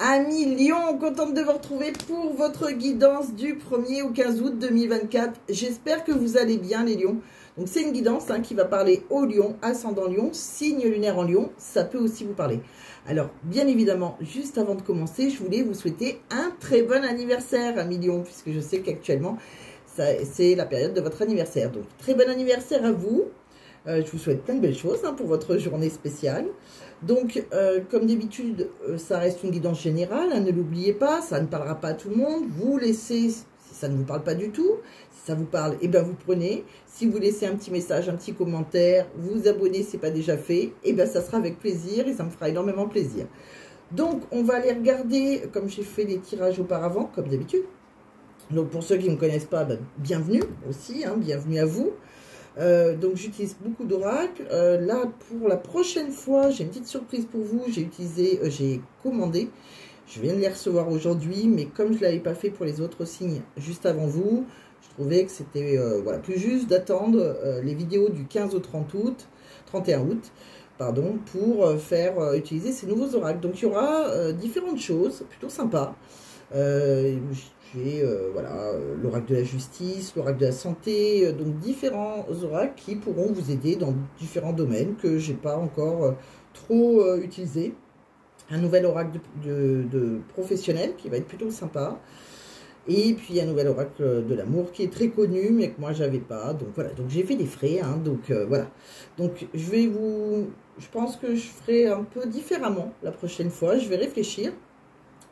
Amis Lion, contente de vous retrouver pour votre guidance du 1er au 15 août 2024. J'espère que vous allez bien les lions. Donc c'est une guidance qui va parler au lion, ascendant lion, signe lunaire en lion, ça peut aussi vous parler. Alors bien évidemment, juste avant de commencer, je voulais vous souhaiter un très bon anniversaire amis lion, puisque je sais qu'actuellement c'est la période de votre anniversaire. Donc très bon anniversaire à vous. Je vous souhaite plein de belles choses pour votre journée spéciale. Donc, comme d'habitude, ça reste une guidance générale, ne l'oubliez pas, ça ne parlera pas à tout le monde. Vous laissez, si ça ne vous parle pas du tout, si ça vous parle, eh bien vous prenez. Si vous laissez un petit message, un petit commentaire, vous abonnez, si ce n'est pas déjà fait, eh bien ça sera avec plaisir et ça me fera énormément plaisir. Donc, on va aller regarder, comme j'ai fait les tirages auparavant, comme d'habitude. Donc, pour ceux qui ne me connaissent pas, bienvenue aussi, bienvenue à vous. Donc j'utilise beaucoup d'oracles. Là pour la prochaine fois j'ai une petite surprise pour vous. J'ai commandé, je viens de les recevoir aujourd'hui, mais comme je ne l'avais pas fait pour les autres signes juste avant vous, je trouvais que c'était voilà, plus juste d'attendre les vidéos du 15 au 31 août pardon, pour faire utiliser ces nouveaux oracles. Donc il y aura différentes choses plutôt sympas. J'ai voilà, l'oracle de la justice, l'oracle de la santé, donc différents oracles qui pourront vous aider dans différents domaines que j'ai pas encore trop utilisé. Un nouvel oracle de professionnel qui va être plutôt sympa. Et puis un nouvel oracle de l'amour qui est très connu mais que moi j'avais pas. Donc voilà, donc j'ai fait des frais, donc voilà. Donc je pense que je ferai un peu différemment la prochaine fois. Je vais réfléchir.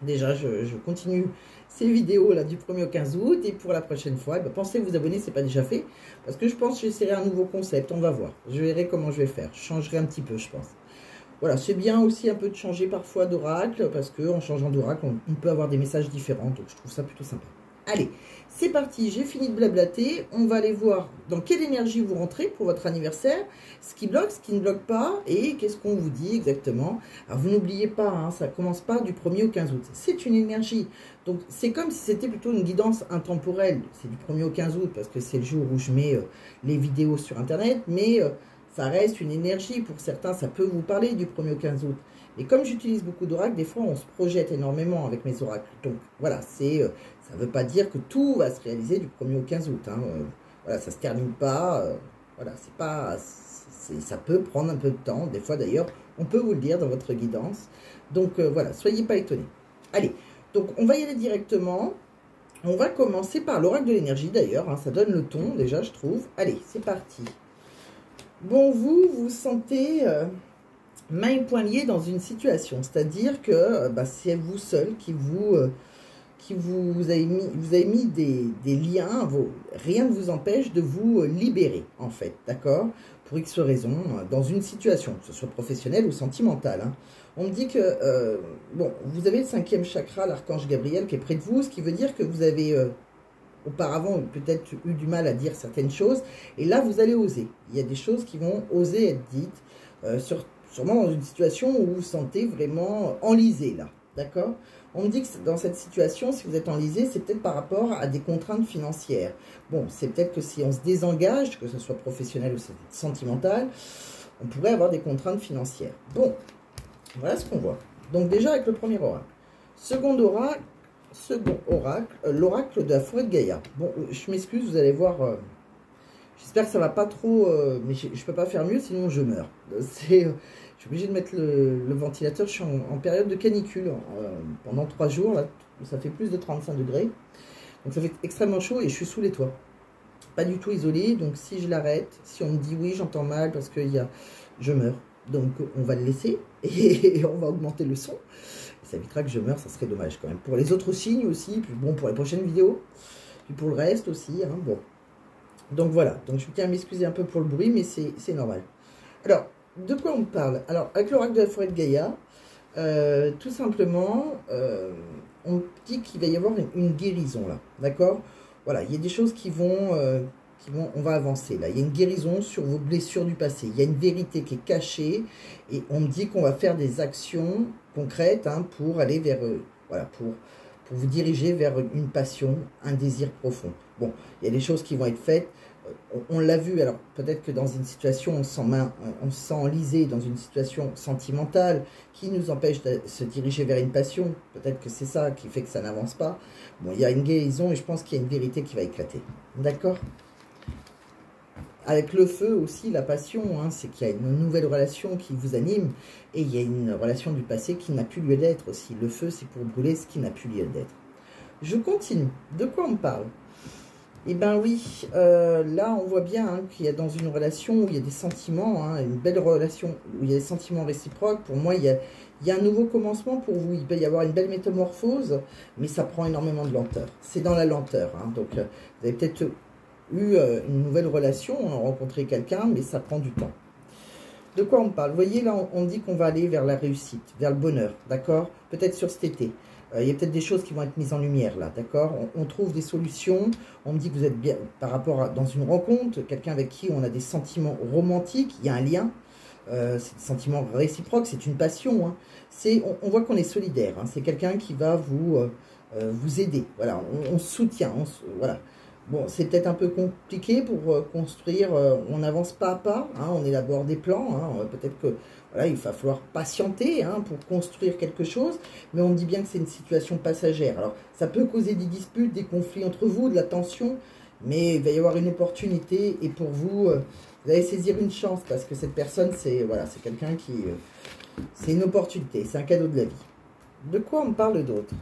Déjà, je continue ces vidéos là du 1er au 15 août. Et pour la prochaine fois, pensez à vous abonner si ce n'est pas déjà fait. Parce que je pense que j'essaierai un nouveau concept. On va voir. Je verrai comment je vais faire. Je changerai un petit peu, je pense. Voilà, c'est bien aussi un peu de changer parfois d'oracle. Parce qu'en changeant d'oracle, on peut avoir des messages différents. Donc, je trouve ça plutôt sympa. Allez, c'est parti. J'ai fini de blablater. On va aller voir dans quelle énergie vous rentrez pour votre anniversaire. Ce qui bloque, ce qui ne bloque pas. Et qu'est-ce qu'on vous dit exactement. Alors, vous n'oubliez pas, ça ne commence pas du 1er au 15 août. C'est une énergie. Donc, c'est comme si c'était plutôt une guidance intemporelle. C'est du 1er au 15 août parce que c'est le jour où je mets les vidéos sur Internet. Mais ça reste une énergie. Pour certains, ça peut vous parler du 1er au 15 août. Et comme j'utilise beaucoup d'oracles, des fois, on se projette énormément avec mes oracles. Donc, voilà, ça ne veut pas dire que tout va se réaliser du 1er au 15 août. Voilà, ça ne se termine pas. Voilà, ça peut prendre un peu de temps. Des fois, d'ailleurs, on peut vous le dire dans votre guidance. Donc, voilà, soyez pas étonnés. Allez, donc on va y aller directement. On va commencer par l'oracle de l'énergie, d'ailleurs. Ça donne le ton, déjà, je trouve. Allez, c'est parti. Bon, vous vous sentez main et poing liés dans une situation. C'est-à-dire que c'est vous seul qui vous avez mis des liens. Rien ne vous empêche de vous libérer, en fait. D'accord? Pour X raisons, dans une situation, que ce soit professionnelle ou sentimentale. On me dit que, bon, vous avez le 5e chakra, l'archange Gabriel, qui est près de vous, ce qui veut dire que vous avez auparavant peut-être eu du mal à dire certaines choses, et là, vous allez oser. Il y a des choses qui vont oser être dites, sûrement dans une situation où vous vous sentez vraiment enlisé, là. D'accord? On me dit que dans cette situation, si vous êtes enlisé, c'est peut-être par rapport à des contraintes financières. Bon, c'est peut-être que si on se désengage, que ce soit professionnel ou sentimental, on pourrait avoir des contraintes financières. Bon, voilà ce qu'on voit. Donc déjà avec le premier oracle. Second oracle, l'oracle de la forêt de Gaïa. Bon, je m'excuse, vous allez voir, j'espère que ça va pas trop, mais je ne peux pas faire mieux, sinon je meurs. Je suis obligée de mettre le ventilateur, je suis en période de canicule pendant 3 jours, là, ça fait plus de 35 degrés. Donc ça fait extrêmement chaud et je suis sous les toits. Pas du tout isolé, donc si je l'arrête, si on me dit oui, j'entends mal parce que je meurs. Donc on va le laisser et on va augmenter le son. Ça évitera que je meure, ça serait dommage quand même. Pour les autres signes aussi, puis bon, pour les prochaines vidéos, puis pour le reste aussi, bon. Donc voilà, donc je tiens à m'excuser un peu pour le bruit, mais c'est normal. Alors, de quoi on parle? Alors, avec l'oracle de la forêt de Gaïa, tout simplement, on dit qu'il va y avoir une guérison là, d'accord? Voilà, il y a des choses on va avancer là. Il y a une guérison sur vos blessures du passé. Il y a une vérité qui est cachée et on me dit qu'on va faire des actions concrètes pour aller vers, voilà, pour vous diriger vers une passion, un désir profond. Bon, il y a des choses qui vont être faites. on l'a vu, alors peut-être que dans une situation, on se sent enlisé dans une situation sentimentale qui nous empêche de se diriger vers une passion. Peut-être que c'est ça qui fait que ça n'avance pas. Bon, il y a une guérison et je pense qu'il y a une vérité qui va éclater. D'accord? Avec le feu aussi, la passion, hein, c'est qu'il y a une nouvelle relation qui vous anime et il y a une relation du passé qui n'a plus lieu d'être aussi. Le feu, c'est pour brûler ce qui n'a plus lieu d'être. Je continue. De quoi on parle? Eh bien oui, là on voit bien hein, qu'il y a dans une relation où il y a des sentiments, hein, une belle relation où il y a des sentiments réciproques. Pour moi, il y a un nouveau commencement pour vous. Il peut y avoir une belle métamorphose, mais ça prend énormément de lenteur. C'est dans la lenteur. Hein, donc vous avez peut-être eu une nouvelle relation, on a rencontré quelqu'un, mais ça prend du temps. De quoi on parle? Vous voyez, là, on dit qu'on va aller vers la réussite, vers le bonheur, d'accord? Peut-être sur cet été. Il y a peut-être des choses qui vont être mises en lumière, là, d'accord? On trouve des solutions. On me dit que vous êtes bien par rapport à, dans une rencontre, quelqu'un avec qui on a des sentiments romantiques, il y a un lien. C'est des sentiments réciproques, c'est une passion. Hein. On voit qu'on est solidaire. Hein. C'est quelqu'un qui va vous aider. Voilà, on se soutient. Voilà. Bon, c'est peut-être un peu compliqué pour construire, on avance pas à pas, hein, on élabore des plans, hein, peut-être que voilà, il va falloir patienter hein, pour construire quelque chose, mais on me dit bien que c'est une situation passagère. Alors, ça peut causer des disputes, des conflits entre vous, de la tension, mais il va y avoir une opportunité, et pour vous, vous allez saisir une chance, parce que cette personne, c'est voilà, c'est quelqu'un qui... c'est une opportunité, c'est un cadeau de la vie. De quoi on me parle d'autre?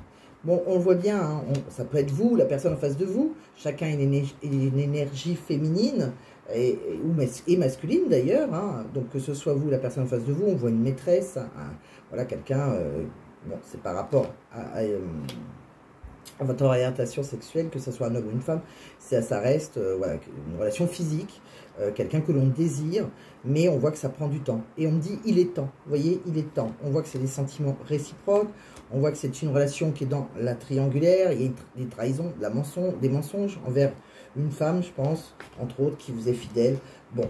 Bon, on le voit bien, hein, ça peut être vous, la personne en face de vous. Chacun a une énergie féminine et masculine d'ailleurs. Hein, donc que ce soit vous, la personne en face de vous, on voit une maîtresse, voilà, quelqu'un, bon, c'est par rapport à votre orientation sexuelle, que ce soit un homme ou une femme, ça reste voilà, une relation physique, quelqu'un que l'on désire, mais on voit que ça prend du temps. Et on me dit, il est temps, vous voyez, il est temps. On voit que c'est des sentiments réciproques, on voit que c'est une relation qui est dans la triangulaire, il y a des trahisons, des mensonges envers une femme, je pense, entre autres, qui vous est fidèle. Bon,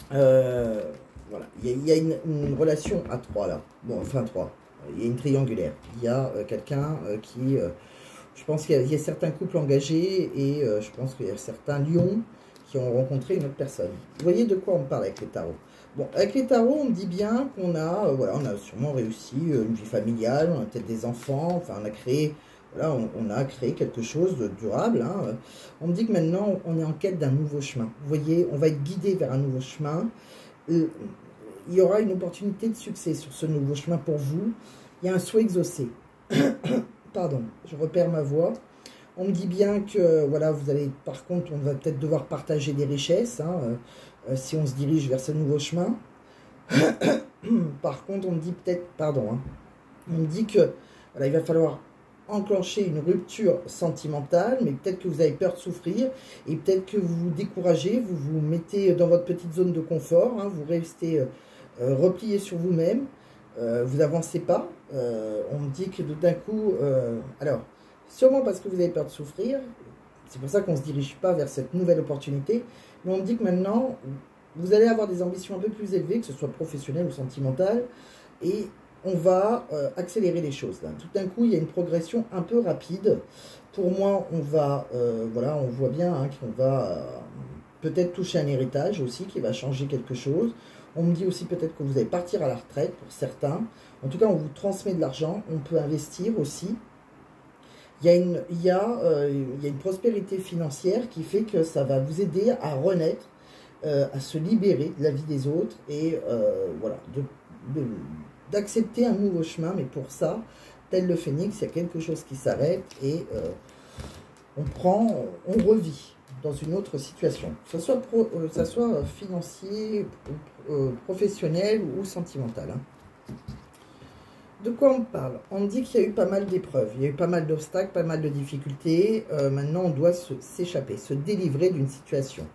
voilà, il y a une relation à trois là, bon, enfin trois, il y a une triangulaire. Il y a quelqu'un qui... je pense qu'il y a certains couples engagés et je pense qu'il y a certains lions qui ont rencontré une autre personne. Vous voyez de quoi on parle avec les tarots? Bon, avec les tarots, on me dit bien qu'on a, voilà, on a sûrement réussi une vie familiale, on a peut-être des enfants, enfin on a créé, voilà, on a créé quelque chose de durable. Hein. On me dit que maintenant, on est en quête d'un nouveau chemin. Vous voyez, on va être guidé vers un nouveau chemin. Il y aura une opportunité de succès sur ce nouveau chemin pour vous. Il y a un souhait exaucé. Pardon, je repère ma voix. On me dit bien que, voilà, vous allez, par contre, on va peut-être devoir partager des richesses, hein, si on se dirige vers ce nouveau chemin. Par contre, on me dit peut-être, pardon, hein, on me dit que, voilà, il va falloir enclencher une rupture sentimentale, mais peut-être que vous avez peur de souffrir, et peut-être que vous vous découragez, vous vous mettez dans votre petite zone de confort, hein, vous restez replié sur vous-même, vous n'avancez pas. On me dit que d'un coup, alors, sûrement parce que vous avez peur de souffrir, c'est pour ça qu'on ne se dirige pas vers cette nouvelle opportunité, mais on me dit que maintenant, vous allez avoir des ambitions un peu plus élevées, que ce soit professionnelles ou sentimentales, et on va accélérer les choses. Là. Tout d'un coup, il y a une progression un peu rapide. Pour moi, on va, voilà, on voit bien hein, qu'on va peut-être toucher un héritage aussi, qui va changer quelque chose. On me dit aussi peut-être que vous allez partir à la retraite pour certains. En tout cas, on vous transmet de l'argent. On peut investir aussi. Il y a une prospérité financière qui fait que ça va vous aider à renaître, à se libérer de la vie des autres et voilà, d'accepter un nouveau chemin. Mais pour ça, tel le phénix, il y a quelque chose qui s'arrête et on revit dans une autre situation, que ça soit financier, professionnel ou sentimental. Hein. De quoi on parle? On me dit qu'il y a eu pas mal d'épreuves, il y a eu pas mal d'obstacles, pas mal de difficultés. Maintenant, on doit s'échapper, se délivrer d'une situation.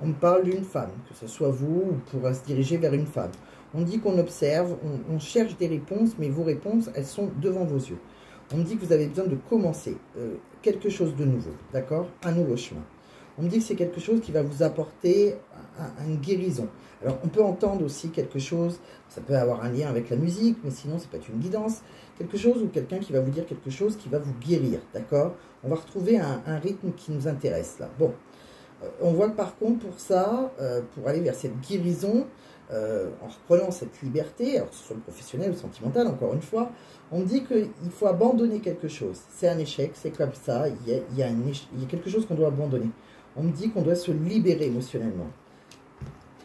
On me parle d'une femme, que ce soit vous ou pour se diriger vers une femme. On dit qu'on observe, on cherche des réponses, mais vos réponses, elles sont devant vos yeux. On me dit que vous avez besoin de commencer quelque chose de nouveau, d'accord? Un nouveau chemin. On me dit que c'est quelque chose qui va vous apporter une guérison. Alors, on peut entendre aussi quelque chose, ça peut avoir un lien avec la musique, mais sinon, ça peut être une guidance, quelque chose ou quelqu'un qui va vous dire quelque chose qui va vous guérir, d'accord? On va retrouver un rythme qui nous intéresse, là. Bon, On voit que par contre, pour ça, pour aller vers cette guérison, en reprenant cette liberté, alors que ce soit professionnel ou sentimental, encore une fois, on me dit qu'il faut abandonner quelque chose. C'est un échec, c'est comme ça, il y a quelque chose qu'on doit abandonner. On me dit qu'on doit se libérer émotionnellement.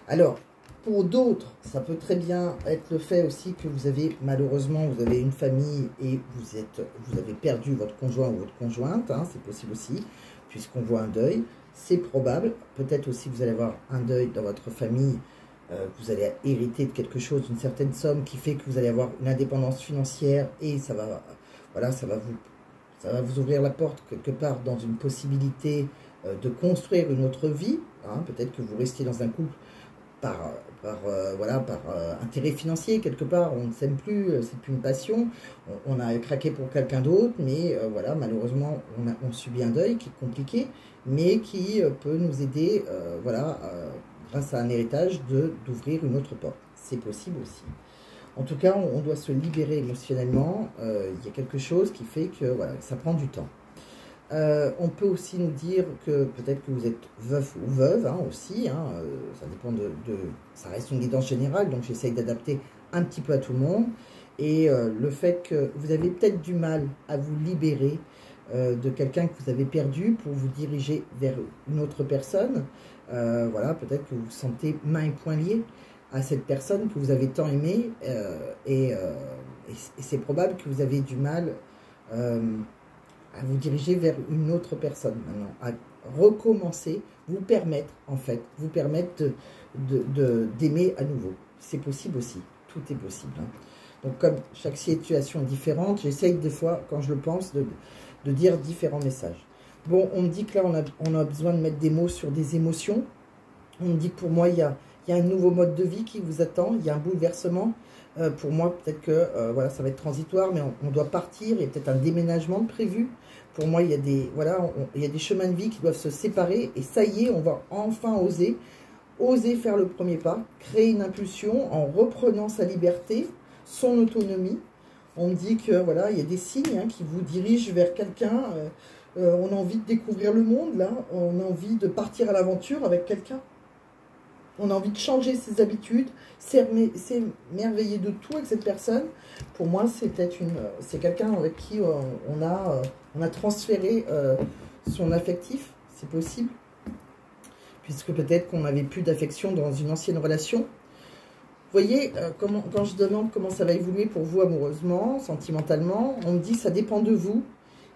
Alors, pour d'autres, ça peut très bien être le fait aussi que vous avez, malheureusement, vous avez une famille et vous avez perdu votre conjoint ou votre conjointe, hein, c'est possible aussi, puisqu'on voit un deuil. C'est probable, peut-être aussi que vous allez avoir un deuil dans votre famille, vous allez hériter de quelque chose, d'une certaine somme qui fait que vous allez avoir une indépendance financière et ça va, voilà, ça va vous ouvrir la porte quelque part dans une possibilité de construire une autre vie. Hein, peut-être que vous restiez dans un couple par intérêt financier quelque part, on ne s'aime plus, c'est plus une passion, on a craqué pour quelqu'un d'autre, mais voilà, malheureusement on subit un deuil qui est compliqué, mais qui peut nous aider, grâce à un héritage, d'ouvrir une autre porte. C'est possible aussi. En tout cas, on doit se libérer émotionnellement, il y a quelque chose qui fait que voilà, ça prend du temps. On peut aussi nous dire que peut-être que vous êtes veuf ou veuve, hein, aussi, hein, ça dépend ça reste une guidance générale, donc j'essaye d'adapter un petit peu à tout le monde, et le fait que vous avez peut-être du mal à vous libérer de quelqu'un que vous avez perdu pour vous diriger vers une autre personne, voilà, peut-être que vous vous sentez mains et poings liés à cette personne que vous avez tant aimée, et c'est probable que vous avez du mal à vous diriger vers une autre personne maintenant, à recommencer, vous permettre d'aimer à nouveau. C'est possible aussi, tout est possible. Hein. Donc comme chaque situation est différente, j'essaye des fois, quand je le pense, de dire différents messages. Bon, on me dit que là, on a besoin de mettre des mots sur des émotions. On me dit que pour moi, il y a un nouveau mode de vie qui vous attend, il y a un bouleversement. Pour moi, peut-être que voilà, ça va être transitoire, mais on doit partir, il y a peut-être un déménagement prévu. Pour moi, il y a des chemins de vie qui doivent se séparer, et ça y est, on va enfin oser faire le premier pas, créer une impulsion en reprenant sa liberté, son autonomie. On me dit que voilà, il y a des signes, hein, qui vous dirigent vers quelqu'un. On a envie de découvrir le monde, là. On a envie de partir à l'aventure avec quelqu'un. On a envie de changer ses habitudes, s'émerveiller de tout avec cette personne. Pour moi, c'est quelqu'un avec qui on a transféré son affectif, c'est possible. Puisque peut-être qu'on n'avait plus d'affection dans une ancienne relation. Vous voyez, quand je demande comment ça va évoluer pour vous amoureusement, sentimentalement, on me dit que ça dépend de vous.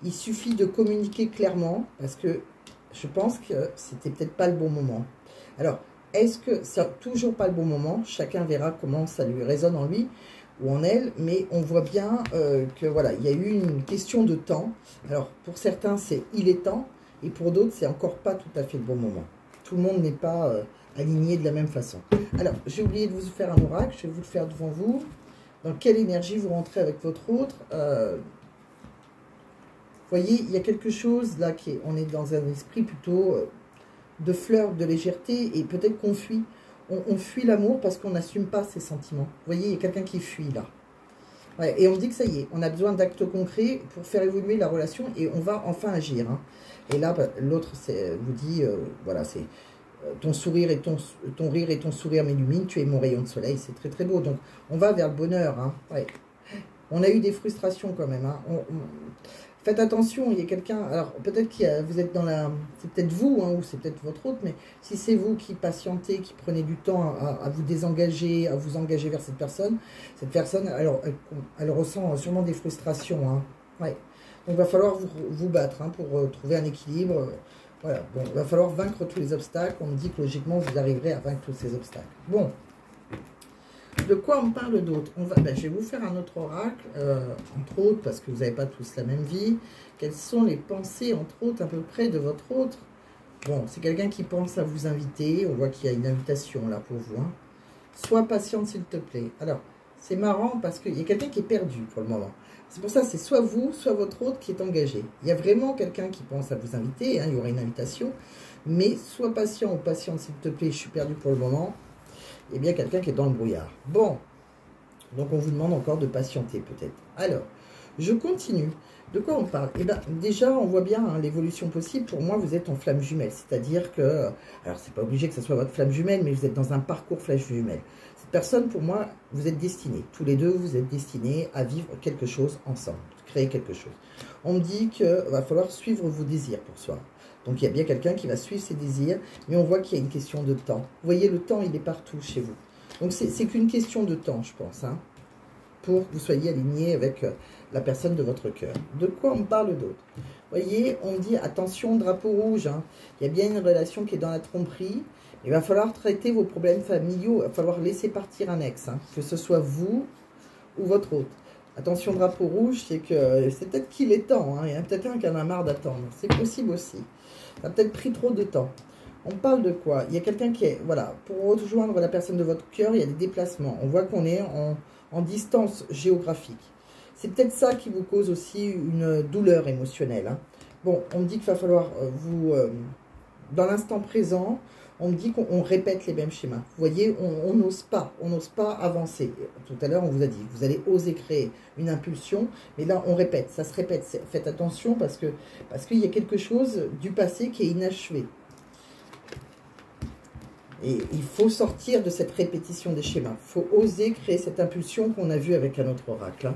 Il suffit de communiquer clairement, parce que je pense que c'était peut-être pas le bon moment. Alors, est-ce que c'est toujours pas le bon moment? Chacun verra comment ça lui résonne en lui ou en elle, mais on voit bien que voilà, il y a eu une question de temps. Alors, pour certains, c'est il est temps, et pour d'autres, c'est encore pas tout à fait le bon moment. Tout le monde n'est pas aligné de la même façon. Alors, j'ai oublié de vous faire un oracle, je vais vous le faire devant vous. Dans quelle énergie vous rentrez avec votre autre? Vous voyez, il y a quelque chose là, on est dans un esprit plutôt de fleurs, de légèreté, et peut-être qu'on fuit. On fuit l'amour parce qu'on n'assume pas ses sentiments. Vous voyez, il y a quelqu'un qui fuit là. Ouais, et on dit que ça y est, on a besoin d'actes concrets pour faire évoluer la relation, et on va enfin agir. Hein. Et là, l'autre vous dit, voilà, c'est ton sourire et ton rire et ton sourire m'illuminent, tu es mon rayon de soleil, c'est très très beau. Donc, on va vers le bonheur. Hein. Ouais. On a eu des frustrations quand même. Hein. Faites attention, il y a quelqu'un, alors peut-être que vous êtes dans c'est peut-être vous, hein, ou c'est peut-être votre autre, mais si c'est vous qui patientez, qui prenez du temps à vous désengager, à vous engager vers cette personne, alors, elle ressent sûrement des frustrations. Hein. Ouais. Donc il va falloir vous battre, hein, pour trouver un équilibre. Voilà, bon, il va falloir vaincre tous les obstacles. On me dit que logiquement, vous arriverez à vaincre tous ces obstacles. Bon. De quoi on me parle d'autre? Je vais vous faire un autre oracle, entre autres, parce que vous n'avez pas tous la même vie. Quelles sont les pensées, entre autres, à peu près de votre autre? Bon, c'est quelqu'un qui pense à vous inviter. On voit qu'il y a une invitation là pour vous. Hein. Sois patiente, s'il te plaît. Alors, c'est marrant parce qu'il y a quelqu'un qui est perdu pour le moment. C'est pour ça, c'est soit vous, soit votre autre qui est engagé. Il y a vraiment quelqu'un qui pense à vous inviter. Hein, il y aura une invitation. Mais sois patient ou patiente, s'il te plaît. Je suis perdu pour le moment. Et bien quelqu'un qui est dans le brouillard. Bon, donc on vous demande encore de patienter peut-être. Alors, Je continue. De quoi on parle? Eh bien, déjà, on voit bien hein, l'évolution possible. Pour moi, vous êtes en flamme jumelle. C'est-à-dire que, alors, c'est pas obligé que ce soit votre flamme jumelle, mais vous êtes dans un parcours flamme jumelle. Cette personne, pour moi, vous êtes destinés. Tous les deux, vous êtes destinés à vivre quelque chose ensemble, créer quelque chose. On me dit qu'il va falloir suivre vos désirs pour soi. Donc, il y a bien quelqu'un qui va suivre ses désirs, mais on voit qu'il y a une question de temps. Vous voyez, le temps, il est partout chez vous. Donc, c'est qu'une question de temps, je pense, hein, pour que vous soyez aligné avec la personne de votre cœur. De quoi on parle d'autre? Vous voyez, on dit, attention, drapeau rouge, hein, il y a bien une relation qui est dans la tromperie. Il va falloir traiter vos problèmes familiaux, il va falloir laisser partir un ex, hein, que ce soit vous ou votre hôte. Attention, drapeau rouge, c'est que c'est peut-être qu'il est temps, hein, il y en a peut-être un qui en a marre d'attendre, c'est possible aussi. Ça a peut-être pris trop de temps. On parle de quoi? Il y a quelqu'un qui est, voilà, pour rejoindre la personne de votre cœur, il y a des déplacements. On voit qu'on est en distance géographique. C'est peut-être ça qui vous cause aussi une douleur émotionnelle. Hein. Bon, on me dit qu'il va falloir vous, dans l'instant présent, on me dit qu'on répète les mêmes schémas. Vous voyez, on n'ose pas avancer. Tout à l'heure, on vous a dit, vous allez oser créer une impulsion, mais là, on répète, ça se répète. Faites attention parce qu'il y a quelque chose du passé qui est inachevé. Et il faut sortir de cette répétition des schémas. Il faut oser créer cette impulsion qu'on a vue avec un autre oracle. Hein.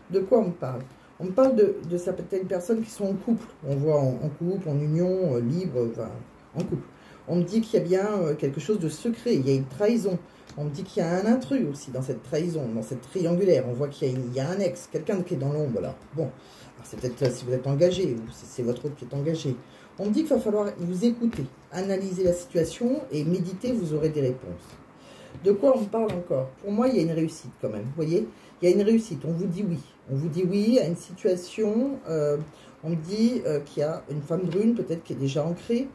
De quoi on parle? On parle de certaines personnes qui sont en couple. On voit en couple, en union, libre, enfin, en couple. On me dit qu'il y a bien quelque chose de secret. Il y a une trahison. On me dit qu'il y a un intrus aussi dans cette trahison, dans cette triangulaire. On voit qu'il y a un ex, quelqu'un qui est dans l'ombre là. Bon, c'est peut-être si vous êtes engagé ou si c'est votre autre qui est engagé. On me dit qu'il va falloir vous écouter, analyser la situation et méditer, vous aurez des réponses. De quoi on me parle encore? Pour moi, il y a une réussite quand même. Vous voyez, il y a une réussite. On vous dit oui. On vous dit oui à une situation. On me dit qu'il y a une femme brune peut-être qui est déjà ancrée.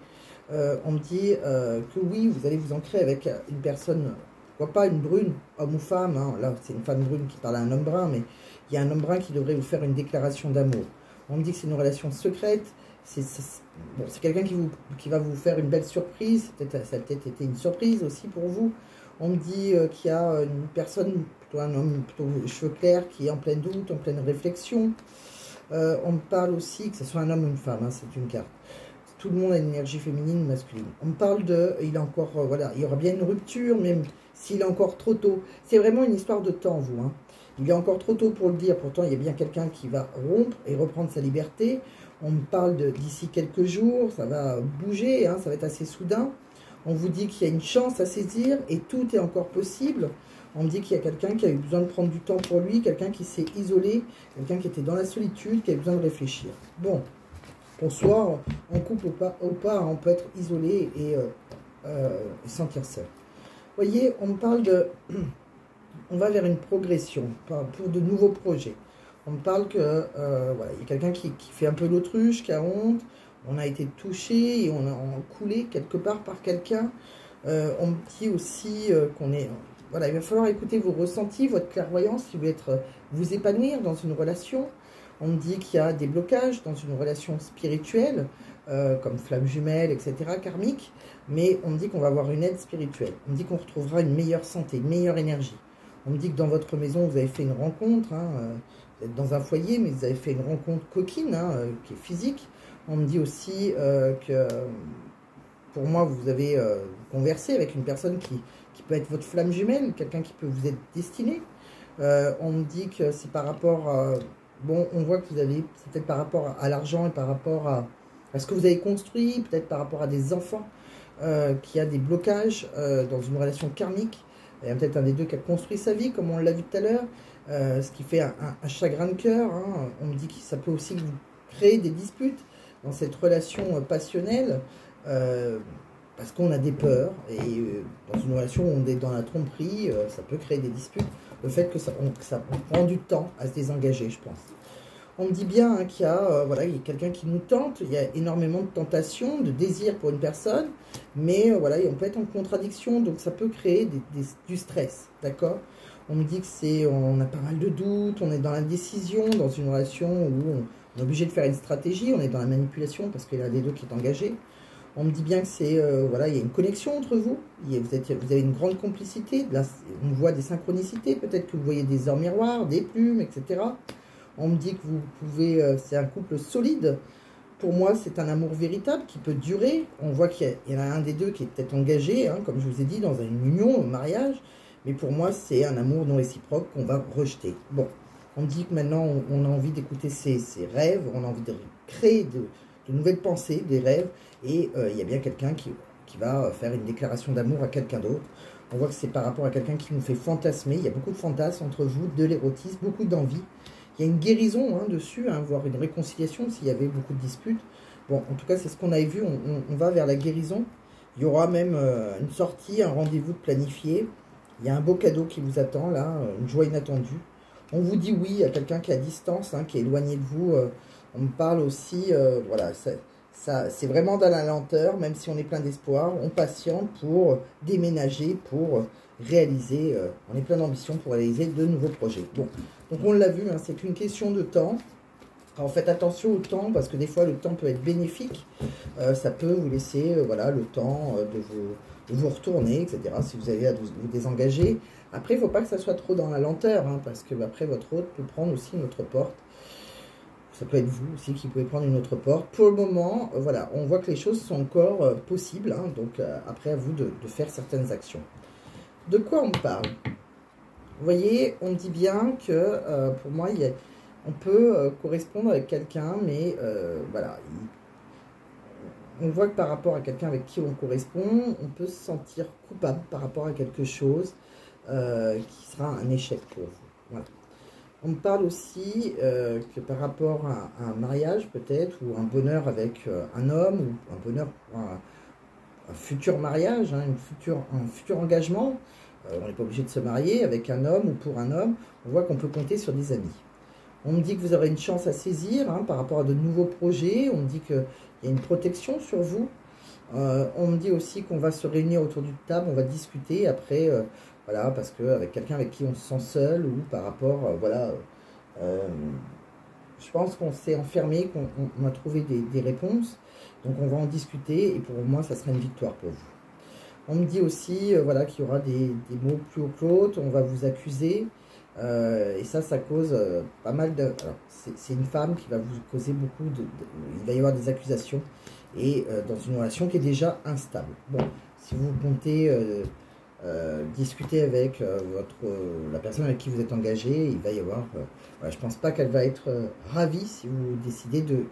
On me dit que oui, vous allez vous ancrer avec une personne, pourquoi pas une brune, homme ou femme. Hein. Là, c'est une femme brune qui parle à un homme brun, mais il y a un homme brun qui devrait vous faire une déclaration d'amour. On me dit que c'est une relation secrète. C'est quelqu'un qui va vous faire une belle surprise. Ça a peut-être été une surprise aussi pour vous. On me dit qu'il y a une personne, plutôt un homme, plutôt cheveux clairs, qui est en plein doute, en pleine réflexion. On me parle aussi, que ce soit un homme ou une femme, hein, c'est une carte. Tout le monde a une énergie féminine, masculine. On me parle de, il est encore, voilà, il y aura bien une rupture, même s'il est encore trop tôt. C'est vraiment une histoire de temps, vous. Hein. Il est encore trop tôt pour le dire, pourtant il y a bien quelqu'un qui va rompre et reprendre sa liberté. On me parle d'ici quelques jours, ça va bouger, hein, ça va être assez soudain. On vous dit qu'il y a une chance à saisir et tout est encore possible. On me dit qu'il y a quelqu'un qui a eu besoin de prendre du temps pour lui, quelqu'un qui s'est isolé, quelqu'un qui était dans la solitude, qui a eu besoin de réfléchir. Bon, qu'on soit en couple ou pas, on peut être isolé et sentir seul. Vous voyez, on me parle de... On va vers une progression pour de nouveaux projets. On me parle que voilà, il y a quelqu'un qui fait un peu l'autruche, qui a honte. On a été touché et on a coulé quelque part par quelqu'un. On me dit aussi qu'on est... Voilà, il va falloir écouter vos ressentis, votre clairvoyance, si vous voulez vous épanouir dans une relation. On me dit qu'il y a des blocages dans une relation spirituelle, comme flamme jumelle, etc., karmique. Mais on me dit qu'on va avoir une aide spirituelle. On me dit qu'on retrouvera une meilleure santé, une meilleure énergie. On me dit que dans votre maison, vous avez fait une rencontre. Hein, vous êtes dans un foyer, mais vous avez fait une rencontre coquine, hein, qui est physique. On me dit aussi que, pour moi, vous avez conversé avec une personne qui peut être votre flamme jumelle, quelqu'un qui peut vous être destiné. On me dit que c'est par rapport à... Bon, on voit que vous avez... C'est peut-être par rapport à l'argent et par rapport à ce que vous avez construit, peut-être par rapport à des enfants, qui a des blocages dans une relation karmique. Il y a peut-être un des deux qui a construit sa vie, comme on l'a vu tout à l'heure, ce qui fait un chagrin de cœur. Hein. On me dit que ça peut aussi vous créer des disputes dans cette relation passionnelle, parce qu'on a des peurs, et dans une relation où on est dans la tromperie, ça peut créer des disputes. Le fait que ça prend du temps à se désengager, je pense. On me dit bien hein, qu'il y a, voilà, il y a quelqu'un qui nous tente, il y a énormément de tentations, de désirs pour une personne, mais voilà, on peut être en contradiction, donc ça peut créer du stress, d'accord? On me dit que on a pas mal de doutes, on est dans l'indécision, dans une relation où on est obligé de faire une stratégie, on est dans la manipulation parce qu'il y en a des deux qui est engagé. On me dit bien que voilà, il y a une connexion entre vous, vous avez une grande complicité, là, on voit des synchronicités, peut-être que vous voyez des heures miroirs, des plumes, etc. On me dit que vous pouvez, c'est un couple solide. Pour moi, c'est un amour véritable qui peut durer. On voit qu'il y en a un des deux qui est peut-être engagé, hein, comme je vous ai dit, dans une union, un mariage. Mais pour moi, c'est un amour non réciproque qu'on va rejeter. Bon, on me dit que maintenant, on a envie d'écouter ses rêves, on a envie de créer de nouvelles pensées, des rêves. Et il y a bien quelqu'un qui va faire une déclaration d'amour à quelqu'un d'autre. On voit que c'est par rapport à quelqu'un qui nous fait fantasmer. Il y a beaucoup de fantasmes entre vous, de l'érotisme, beaucoup d'envie. Il y a une guérison hein, dessus, hein, voire une réconciliation s'il y avait beaucoup de disputes. Bon, en tout cas, c'est ce qu'on avait vu. On va vers la guérison. Il y aura même une sortie, un rendez-vous de planifié. Il y a un beau cadeau qui vous attend, là, une joie inattendue. On vous dit oui à quelqu'un qui est à distance, hein, qui est éloigné de vous. On me parle aussi, voilà, c'est vraiment dans la lenteur, même si on est plein d'espoir. On patiente pour déménager, pour réaliser, on est plein d'ambition pour réaliser de nouveaux projets. Bon, donc on l'a vu, hein, c'est qu'une question de temps. Alors faites attention au temps, parce que des fois le temps peut être bénéfique. Ça peut vous laisser voilà, le temps de vous retourner, etc. Si vous avez à vous désengager. Après, il ne faut pas que ça soit trop dans la lenteur, hein, parce que après votre hôte peut prendre aussi une autre porte. Ça peut être vous aussi qui pouvez prendre une autre porte. Pour le moment, voilà, on voit que les choses sont encore possibles. Hein, donc après, à vous de faire certaines actions. De quoi on parle? Vous voyez, on dit bien que pour moi, on peut correspondre avec quelqu'un, mais voilà. On voit que par rapport à quelqu'un avec qui on correspond, on peut se sentir coupable par rapport à quelque chose qui sera un échec pour vous. Voilà. On me parle aussi que par rapport à un mariage peut-être, ou un bonheur avec un homme, ou un bonheur pour un futur mariage, hein, un futur engagement. On n'est pas obligé de se marier avec un homme ou pour un homme. On voit qu'on peut compter sur des amis. On me dit que vous aurez une chance à saisir hein, par rapport à de nouveaux projets. On me dit qu'il y a une protection sur vous. On me dit aussi qu'on va se réunir autour d'une table, on va discuter après, voilà, parce qu'avec quelqu'un avec qui on se sent seul ou par rapport, voilà, je pense qu'on s'est enfermé, qu'on a trouvé des réponses. Donc on va en discuter et pour moi, ça sera une victoire pour vous. On me dit aussi voilà, qu'il y aura des mots plus haut que l'autre, on va vous accuser. Et ça cause pas mal de... Alors, c'est une femme qui va vous causer beaucoup de... Il va y avoir des accusations et dans une relation qui est déjà instable. Bon, si vous comptez discuter avec la personne avec qui vous êtes engagé, il va y avoir... voilà, je pense pas qu'elle va être ravie si vous décidez de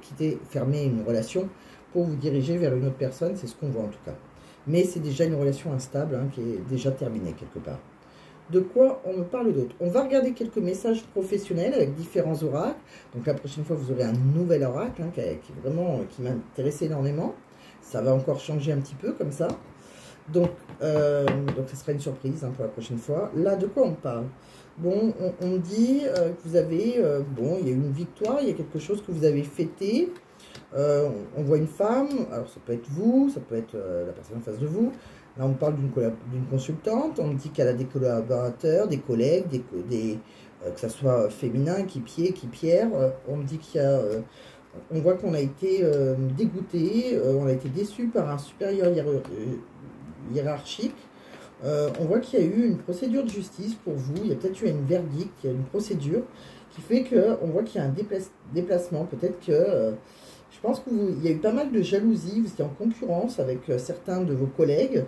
fermer une relation pour vous diriger vers une autre personne. C'est ce qu'on voit en tout cas. Mais c'est déjà une relation instable hein, qui est déjà terminée quelque part. De quoi on me parle d'autre? On va regarder quelques messages professionnels avec différents oracles. Donc la prochaine fois, vous aurez un nouvel oracle hein, qui m'intéresse énormément. Ça va encore changer un petit peu comme ça. Donc ce sera une surprise hein, pour la prochaine fois. Là, de quoi on parle? Bon, on me dit que vous avez... bon, il y a eu une victoire, il y a quelque chose que vous avez fêté. On voit une femme, alors ça peut être vous, ça peut être la personne en face de vous. Là, on parle d'une consultante, on me dit qu'elle a des collaborateurs, des collègues, que ce soit féminin, équipière. On me dit qu'il y a... on voit qu'on a été dégoûté, on a été déçu par un supérieur hiérarchique. On voit qu'il y a eu une procédure de justice pour vous, il y a peut-être eu une verdict, il y a une procédure qui fait qu'on voit qu'il y a un déplacement, peut-être que... je pense qu'il y a eu pas mal de jalousie, vous étiez en concurrence avec certains de vos collègues,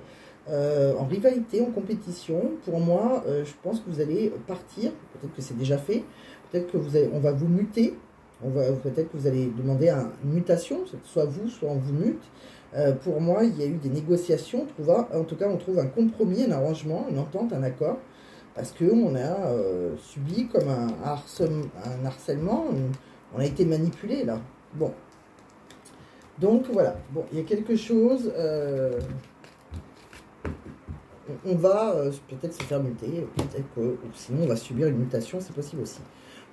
en rivalité, en compétition. Pour moi, je pense que vous allez partir, peut-être que c'est déjà fait, peut-être que on va vous muter, peut-être que vous allez demander une mutation, soit vous, soit on vous mute. Pour moi, il y a eu des négociations, en tout cas on trouve un compromis, un arrangement, une entente, un accord, parce qu'on a subi comme un harcèlement, on a été manipulé là. Bon. Donc voilà, bon, il y a quelque chose, on va peut-être se faire muter, peut-être que sinon on va subir une mutation, c'est possible aussi.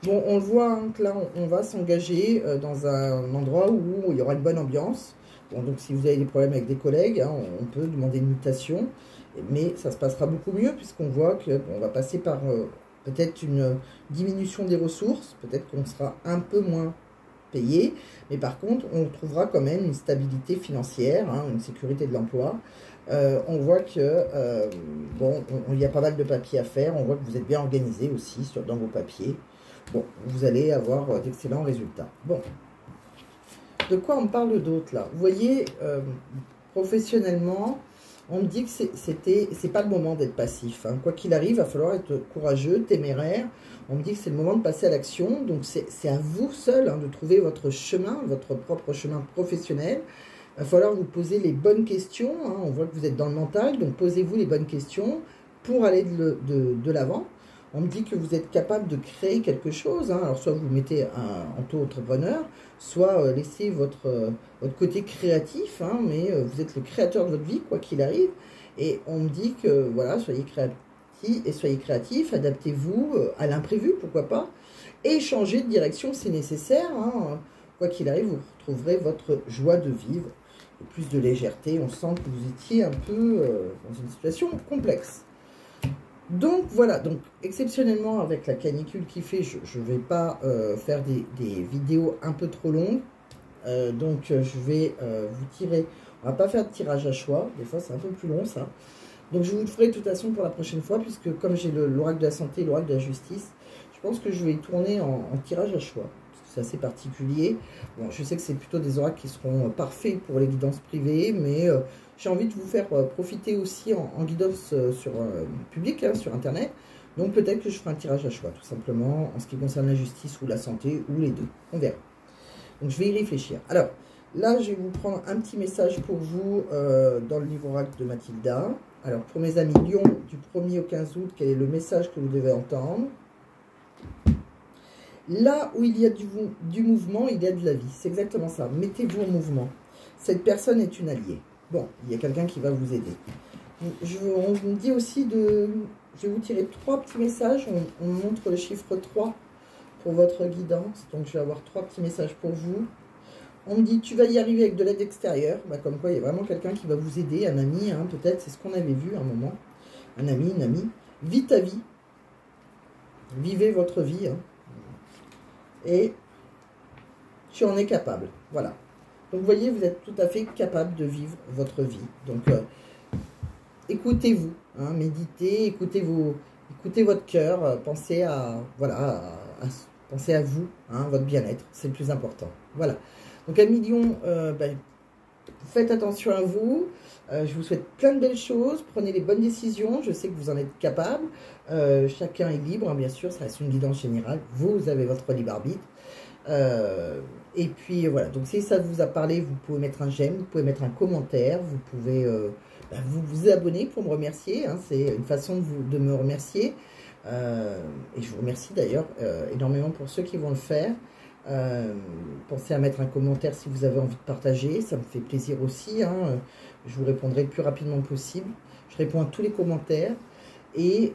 Bon, on le voit hein, que là, on va s'engager dans un endroit où il y aura une bonne ambiance. Bon, donc si vous avez des problèmes avec des collègues, hein, on peut demander une mutation, mais ça se passera beaucoup mieux puisqu'on voit qu'on va passer par peut-être une diminution des ressources, peut-être qu'on sera un peu moins payé, mais par contre, on trouvera quand même une stabilité financière, hein, une sécurité de l'emploi. On voit que, bon, il y a pas mal de papiers à faire, on voit que vous êtes bien organisé aussi dans vos papiers. bon, vous allez avoir d'excellents résultats. Bon, de quoi on parle d'autre là? Vous voyez, professionnellement, on me dit que c'est pas le moment d'être passif. Hein. Quoi qu'il arrive, il va falloir être courageux, téméraire. On me dit que c'est le moment de passer à l'action. Donc, c'est à vous seul hein, de trouver votre chemin, votre propre chemin professionnel. Il va falloir vous poser les bonnes questions. Hein. On voit que vous êtes dans le mental. Donc, posez-vous les bonnes questions pour aller de l'avant. On me dit que vous êtes capable de créer quelque chose. Hein. Alors, soit vous mettez en auto-entrepreneur, soit laissez votre côté créatif, hein, mais vous êtes le créateur de votre vie, quoi qu'il arrive. Et on me dit que, voilà, soyez créatif, adaptez-vous à l'imprévu, pourquoi pas, et changez de direction si nécessaire. Hein. Quoi qu'il arrive, vous retrouverez votre joie de vivre, et plus de légèreté. On sent que vous étiez un peu dans une situation complexe. Donc voilà, donc exceptionnellement avec la canicule qui fait, je ne vais pas faire des vidéos un peu trop longues. Donc je vais vous tirer, on va pas faire de tirage à choix, des fois c'est un peu plus long ça. Donc je vous le ferai de toute façon pour la prochaine fois, puisque comme j'ai l'oracle de la santé, l'oracle de la justice, je pense que je vais tourner en tirage à choix. C'est assez particulier. Bon, je sais que c'est plutôt des oracles qui seront parfaits pour les guidances privées, mais j'ai envie de vous faire profiter aussi en guidance sur public, hein, sur Internet. Donc peut-être que je ferai un tirage à choix, tout simplement, en ce qui concerne la justice ou la santé, ou les deux. On verra. Donc je vais y réfléchir. Alors, là, je vais vous prendre un petit message pour vous dans le livre oracle de Mathilda. Alors, pour mes amis Lion, du 1er au 15 août, quel est le message que vous devez entendre? Là où il y a du mouvement, il y a de la vie. C'est exactement ça. Mettez-vous en mouvement. Cette personne est une alliée. Bon, il y a quelqu'un qui va vous aider. On me dit aussi de... Je vais vous tirer 3 petits messages. On montre le chiffre 3 pour votre guidance. Donc, je vais avoir 3 petits messages pour vous. On me dit, tu vas y arriver avec de l'aide extérieure. Bah, comme quoi, il y a vraiment quelqu'un qui va vous aider. Un ami, hein, peut-être. C'est ce qu'on avait vu à un moment. Un ami, une amie. Vis ta vie. Vivez votre vie, hein. Et tu en es capable. Voilà. Donc, vous voyez, vous êtes tout à fait capable de vivre votre vie. Donc, écoutez-vous, hein, méditez, écoutez votre cœur, pensez à, voilà, pensez à vous, hein, votre bien-être, c'est le plus important. Voilà. Donc, un million, faites attention à vous. Je vous souhaite plein de belles choses. Prenez les bonnes décisions. Je sais que vous en êtes capable. Chacun est libre, hein, bien sûr. Ça reste une guidance générale. Vous avez votre libre arbitre. Et puis voilà. Donc si ça vous a parlé, vous pouvez mettre un j'aime, vous pouvez mettre un commentaire, vous pouvez vous abonner pour me remercier. Hein, c'est une façon de me remercier. Et je vous remercie d'ailleurs énormément pour ceux qui vont le faire. Pensez à mettre un commentaire si vous avez envie de partager, ça me fait plaisir aussi, hein. Je vous répondrai le plus rapidement possible. Je réponds à tous les commentaires et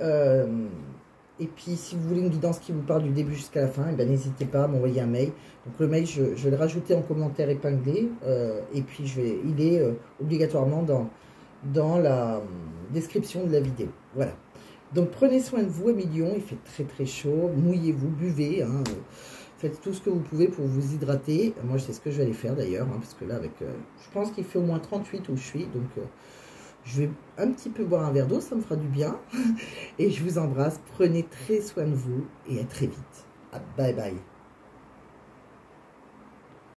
puis si vous voulez une guidance qui vous parle du début jusqu'à la fin, n'hésitez pas à m'envoyer un mail. Donc le mail, je vais le rajouter en commentaire épinglé et puis il est obligatoirement dans la description de la vidéo. Voilà. Donc prenez soin de vous, Émilion, il fait très très chaud, mouillez-vous, buvez, hein. Faites tout ce que vous pouvez pour vous hydrater. Moi, je sais ce que je vais aller faire d'ailleurs, hein, parce que là, je pense qu'il fait au moins 38 où je suis. Donc, je vais un petit peu boire un verre d'eau, ça me fera du bien. Et je vous embrasse. Prenez très soin de vous et à très vite. Bye bye.